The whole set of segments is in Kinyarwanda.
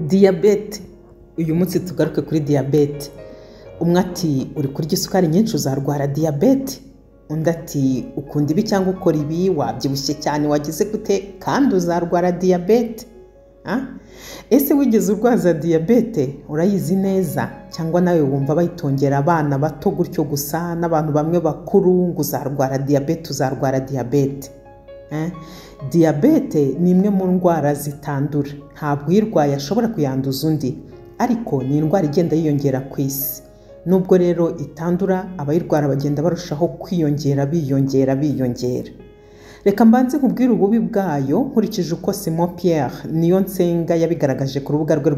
Diyabete. Uyu munsi tugaruke kuri diyabete. Umwe ati uri kurya isukari nyinshi uzarwara diyabete. Undi ati ukunda ibi cyangwa ukora ibi, wabyibushye cyane wagize gute kandi uzarwara diyabete. Ese wigeze urwaza diyabete? Urayizi neza cyangwa nawe wumva bayitongera abana bato gutyo gusa n'abantu bamwe bakuru ngo uzarwara diyabete. Diyabete ni imwe mu ndwara zitandura. Ntabwo uyirwaye ashobora kuyanduza undi, ariko ni indwara igenda yiyongera ku isi. Nubwo rero itandura, abayirwara bagenda barushaho kwiyongera biyongera. Reka mbanze nkubwire ububi bwayo nkurikije uko Simon Pierre niyo nsenga yabigaragaje ku rubuga rwe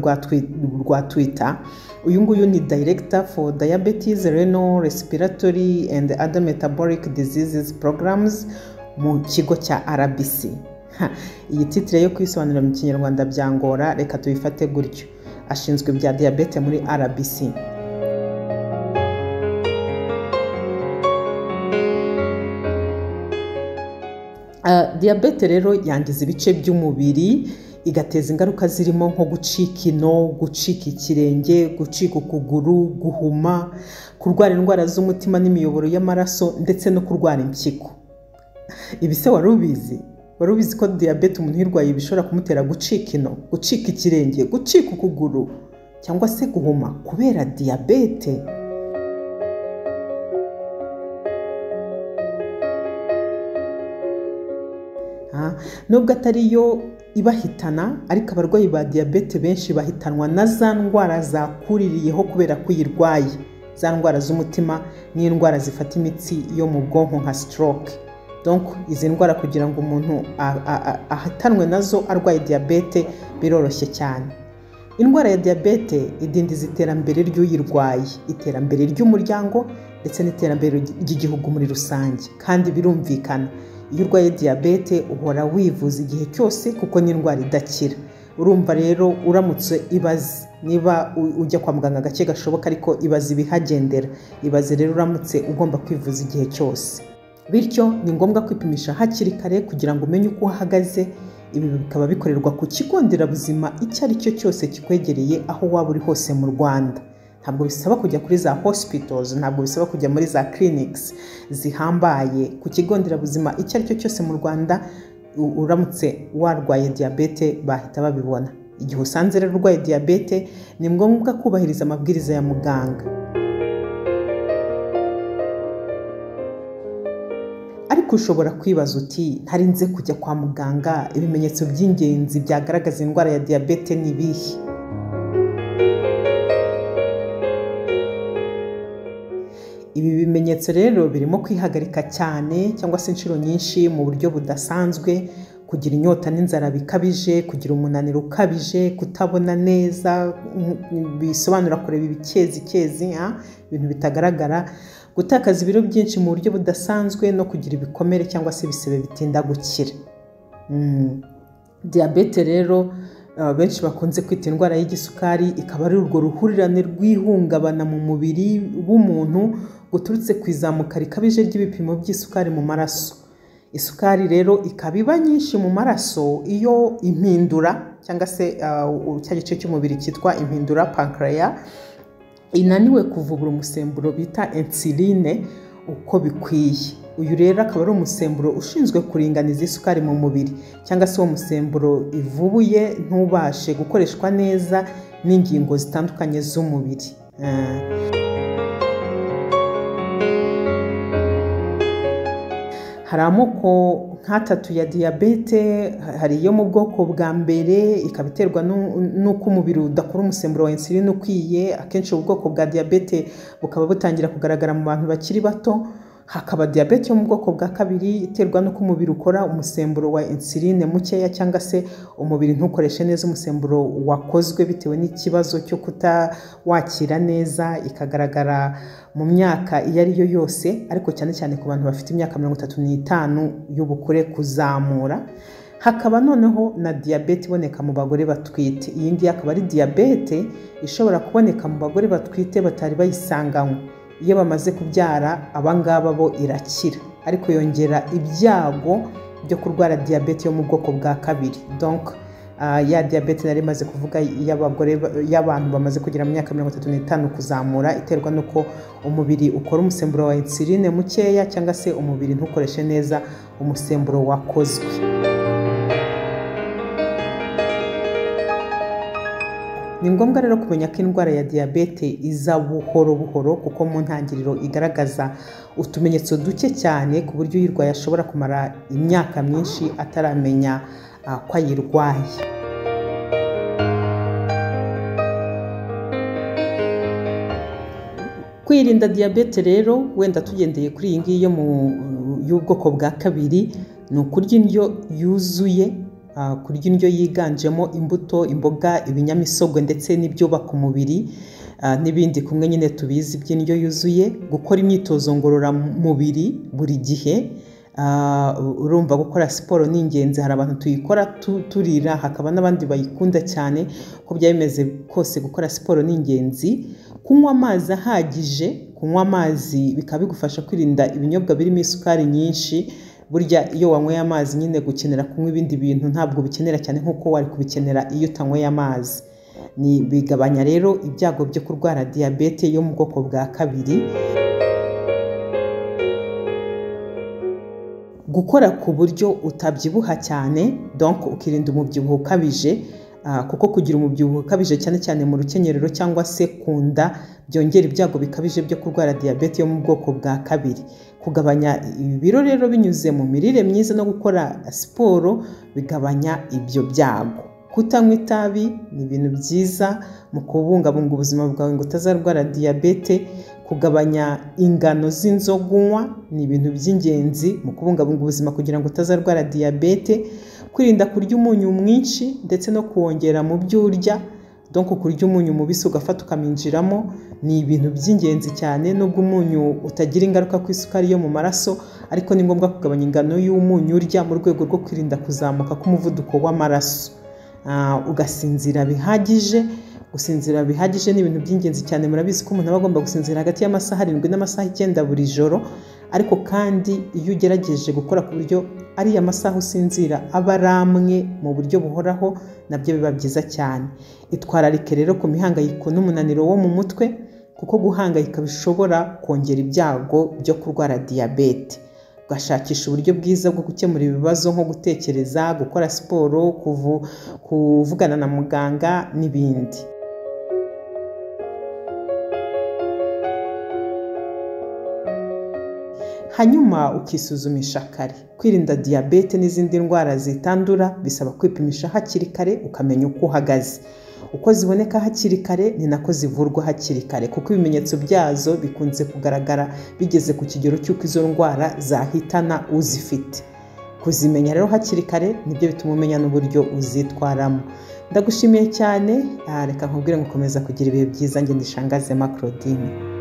rwa Twitter. Uyu nguyu ni Director for Diabetes, Renal, Respiratory and Other Metabolic Diseases Programs mu kigo cya RBC. Iyi titire yo kwisobanura mu Kinyarwanda byangora, reka tubifate gutyo. Ashinzwe ibya diabete muri RBC. Diyabete rero yangiza ibice by'umubiri, igateza ingaruka zirimo nko gucika ino, gucika ikirenge, gucika ukuguru, guhuma, kurwara indwara z'umutima n'imiyoboro y'amaraso ndetse no kurwara impyiko. Ibi se wari ubizi ko diyabete umuntu uyirwaye bishobora kumutera gucika ino, gucika ikirenge, gucika ukuguru cyangwa se guhuma kubera diyabete? Nubwo atari yo ibahitana, ariko abarwayi ba diyabete benshi bahitanwa na za ndwara zakuririyeho kubera ko uyirwaye. Za ndwara z'umutima n'indwara zifata imitsi yo mu bwonko nka stroke. Donc izi ndwara kugira ngo umuntu ahitanwe nazo arwaye diyabete biroroshye cyane. Indwara ya diyabete idindiza iterambere ry'uyirwaye, iterambere ry'umuryango ndetse n'iterambere ry'igihugu muri rusange. Kandi birumvikana, iyo urwaye diyabete uhora wivuza igihe cyose kuko ni indwara idakira. Urumva rero uramutse ibaze, niba ujya kwa muganga gake gashoboka ariko ibaze ibihagendera. Ibaze rero uramutse ugomba kwivuza igihe cyose. Bityo ni ngombwa kwipimisha hakiri kare kugira ngo umenye uko uhagaze. Ibi bikaba bikorerwa ku kigo nderabuzima icyo ari cyo cyose kikwegereye aho waba uri hose mu Rwanda. Ntabwo bisaba kujya kuri za hospitals, ntabwo bisaba kujya muri za clinics zihambaye. Ku kigo nderabuzima icyo ari cyo cyose mu Rwanda, uramutse warwaye diyabete bahita babibona. Igihe usanze rero urwaye diyabete, ni ngombwa kubahiriza amabwiriza ya muganga. Ariko ushobora kwibaza uti ntarinze kujya kwa muganga, ibimenyetso by'ingenzi byagaragaza indwara ya diyabete ni ibihe? Ibi bimenyetso rero birimo kwihagarika cyane cyangwa se inshuro nyinshi mu buryo budasanzwe, kugira inyota n'inzara bikabije, kugira umunaniro ukabije, kutabona neza, bisobanura kureba ibikezi, ibintu bitagaragara, gutakaza ibiro byinshi mu buryo budasanzwe no kugira ibikomere cyangwa se ibisebe bitinda gukira. Diyabete rero benshi bakunze kwita indwara y'igisukari, ikaba ari urwo ruhurirane rw'ihungabana mu mubiri w'umuntu guturutse ku izamuka rikabije ry'ibipimo by'isukari mu maraso. Isukari rero ikaba iba nyinshi mu maraso iyo impindura cyangwa se cya gice cy'umubiri cyitwa impindura pancreas inaniwe kuvubura umusemburo bita insuline uko bikwiye. Uyu rero akaba ari umusemburo ushinzwe kuringaniza isukari mu mubiri, cyangwa se uwo musemburo ivubuye ntubashe gukoreshwa neza n'ingingo zitandukanye z'umubiri. Hari amoko nk'atatu ya diyabete. Hari iyo mu bwoko bwa mbere, ikaba iterwa n'uko umubiri udakora umusemburo wa insuline ukwiye. Akenshi ubu bwoko bwa diyabete bukaba butangira kugaragara mu bantu bakiri bato. Hakaba diyabete yo mu bwoko bwa kabiri, iterwa n'uko umubiri ukora umusemburo wa insuline mukeya, cyangwa se umubiri ntukoreshe neza umusemburo wakozwe bitewe n'ikibazo cyo kutawakira neza. Ikagaragara mu myaka iyo ari yo yose, ariko cyane cyane ku bantu bafite imyaka 35 y'ubukure kuzamura. Hakaba noneho na diyabete iboneka mu bagore batwite. Iyi ngiyi akaba ari diyabete ishobora kuboneka mu bagore batwite batari bayisanganywe. Iyo bamaze kubyara abangaba bo irakira, ariko yongera ibyago byo kurwara diyabete yo mu bwoko bwa kabiri. Donc ya diyabete nari maze kuvuga y'abantu bamaze kugira mu myaka 35 kuzamura, iterwa nuko umubiri ukora umusemburo wa insuline mukeya cyangwa se umubiri ntukoreshe neza umusemburo wakozwe. Ni ngombwa rero kumenya ko indwara ya diyabete iza buhoro buhoro, kuko mu ntangiriro igaragaza utumenyetso duke cyane ku buryo uyirwaye ashobora kumara imyaka myinshi ataramenya ko ayirwaye. Kwirinda diyabete rero, wenda tugendeye kuri iyi ngiyi y'ubwoko bwa kabiri, ni ukurya indyo yuzuye, kurya indyo yiganjemo imbuto, imboga, ibinyamisogwe ndetse n'ibyubaka umubiri n'ibindi kumwe nyine tubizi by'indyo yuzuye. Gukora imyitozo ngororamubiri buri gihe, urumva gukora siporo ni ingenzi. Hari abantu tuyikora turira, hakaba n'abandi bayikunda cyane. Ko byameze kose gukora siporo ni ingenzi. Kunywa amazi ahagije, kunywa amazi bikaba bigufasha kwirinda ibinyobwa birimo isukari nyinshi. Burya iyo wanyweye amazi nyine gukenera kunywa ibindi bintu ntabwo bikenera cyane nk'uko wari kubikenera iyo utanyweye amazi. Bigabanya rero ibyago byo kurwara diyabete yo mu bwoko bwa kabiri. Gukora ku buryo utabyibuha cyane, donc ukirinda umubyibuho ukabije, kuko kugira umubyibuho ukabije cyane cyane mu rukenyerero cyangwa se ku nda byongera ibyago bikabije byo kurwara diyabete yo mu bwoko bwa kabiri. Kugabanya ibiro rero binyuze mu mirire myiza no gukora siporo bigabanya ibyo byago. Kutanywa itabi ni ibintu byiza mu kubungabunga ubuzima bwawe ngo utazarwara diyabete. Kugabanya ingano z'inzoga unywa ni ibintu by'ingenzi mu kubungabunga ubuzima kugira ngo utazarwara diyabete. Kwirinda kurya umunyu mwinshi ndetse no kuwongera mu byo urya, donc kurya umunyu mubisi ugafata ukaminjiramo ni ibintu by'ingenzi cyane. Nubwo umunyu utagira ingaruka ku isukari yo mu maraso, ariko ni ngombwa kugabanya ingano y'umunyu urya mu rwego rwo kwirinda kuzamuka k'umuvuduko w'amaraso. Ugasinzira bihagije. Gusinzira bihagije ni ibintu by'ingenzi cyane. Murabizi ko umuntu aba agomba gusinzira hagati y'amasaha 7 n'amasaha 9 buri joro, ariko kandi iyo ugerageje gukora ku buryo ari amasaha usinzira aba aramwe mu buryo buhoraho, nabyo biba byiza cyane. Itwararike rero ku mihangayiko n'umunaniro wo mu mutwe, kuko guhangayika bishobora kongera ibyago byo kurwara diyabete. Ugashakisha uburyo bwiza bwo gukemura ibibazo nko gutekereza, gukora siporo, kuvugana na muganga n'ibindi. Hanyuma ukisuzumisha kare. Kwirinda diyabete n'izindi ndwara zitandura bisaba kwipimisha hakiri kare ukamenya uko uhagaze. Uko ziboneka hakiri kare ni nako zivurwa hakiri kare, kuko ibimenyetso byazo bikunze kugaragara bigeze ku kigero cy'uko izo ndwara zahitana uzifite. Kuzimenya rero hakiri kare nibyo bituma umenya n'uburyo uzitwaramo. Ndagushimiye cyane, reka nkubwire ngo komeza kugira ibihe byiza. Njye ndishangaze Emma-Claudine.